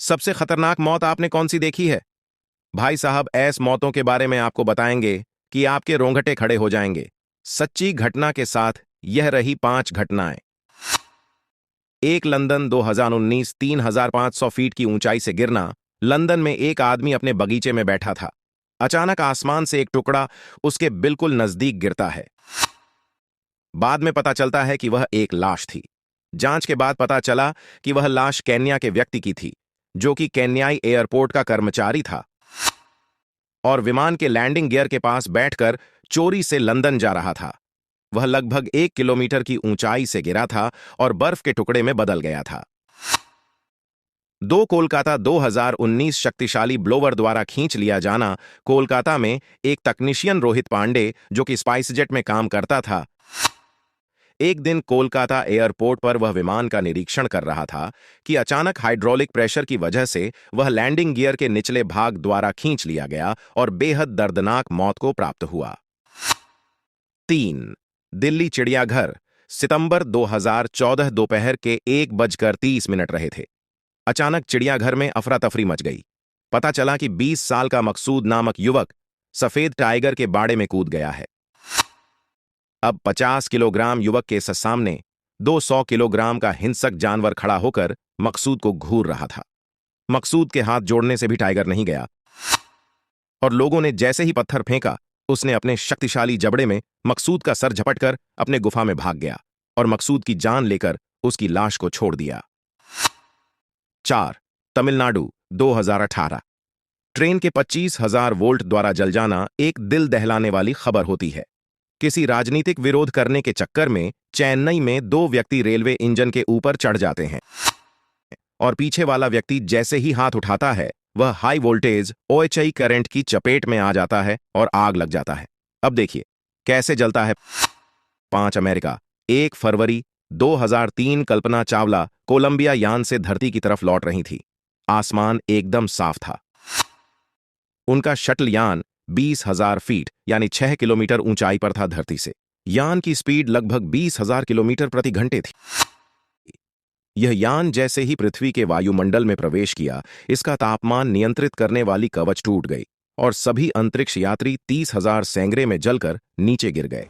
सबसे खतरनाक मौत आपने कौन सी देखी है? भाई साहब, ऐस मौतों के बारे में आपको बताएंगे कि आपके रोंगटे खड़े हो जाएंगे। सच्ची घटना के साथ यह रही 5 घटनाएं। एक लंदन 2019 3,500 फीट की ऊंचाई से गिरना। लंदन में एक आदमी अपने बगीचे में बैठा था। अचानक आसमान से एक टुकड़ा उसके बिल्कुल नजदीक गिरता है। बाद में पता चलता है कि वह एक लाश थी। जांच के बाद पता चला कि वह लाश केन्या के व्यक्ति की थी, जो कि केन्याई एयरपोर्ट का कर्मचारी था और विमान के लैंडिंग गियर के पास बैठकर चोरी से लंदन जा रहा था। वह लगभग 1 किलोमीटर की ऊंचाई से गिरा था और बर्फ के टुकड़े में बदल गया था। कोलकाता 2019 शक्तिशाली ब्लोवर द्वारा खींच लिया जाना। कोलकाता में एक तकनीशियन रोहित पांडे, जो कि स्पाइसजेट में काम करता था, एक दिन कोलकाता एयरपोर्ट पर वह विमान का निरीक्षण कर रहा था कि अचानक हाइड्रोलिक प्रेशर की वजह से वह लैंडिंग गियर के निचले भाग द्वारा खींच लिया गया और बेहद दर्दनाक मौत को प्राप्त हुआ। 3. दिल्ली चिड़ियाघर, सितंबर 2014 दोपहर के 1:30 रहे थे। अचानक चिड़ियाघर में अफरा तफरी मच गई। पता चला कि 20 साल का मकसूद नामक युवक सफेद टाइगर के बाड़े में कूद गया है। अब 50 किलोग्राम युवक के सामने 200 किलोग्राम का हिंसक जानवर खड़ा होकर मकसूद को घूर रहा था। मकसूद के हाथ जोड़ने से भी टाइगर नहीं गया और लोगों ने जैसे ही पत्थर फेंका, उसने अपने शक्तिशाली जबड़े में मकसूद का सर झपटकर अपने गुफा में भाग गया और मकसूद की जान लेकर उसकी लाश को छोड़ दिया। 4. तमिलनाडु 2018। ट्रेन के 25,000 वोल्ट द्वारा जल जाना एक दिल दहलाने वाली खबर होती है। किसी राजनीतिक विरोध करने के चक्कर में चेन्नई में 2 व्यक्ति रेलवे इंजन के ऊपर चढ़ जाते हैं और पीछे वाला व्यक्ति जैसे ही हाथ उठाता है, वह हाई वोल्टेज OHI करंट की चपेट में आ जाता है और आग लग जाता है। अब देखिए कैसे जलता है। 5. अमेरिका, 1 फरवरी 2003। कल्पना चावला कोलंबिया यान से धरती की तरफ लौट रही थी। आसमान एकदम साफ था। उनका शटल यान 20,000 फीट यानी 6 किलोमीटर ऊंचाई पर था धरती से। यान की स्पीड लगभग 20,000 किलोमीटर प्रति घंटे थी। यह यान जैसे ही पृथ्वी के वायुमंडल में प्रवेश किया, इसका तापमान नियंत्रित करने वाली कवच टूट गई और सभी अंतरिक्ष यात्री 30,000 सेंगरे में जलकर नीचे गिर गए।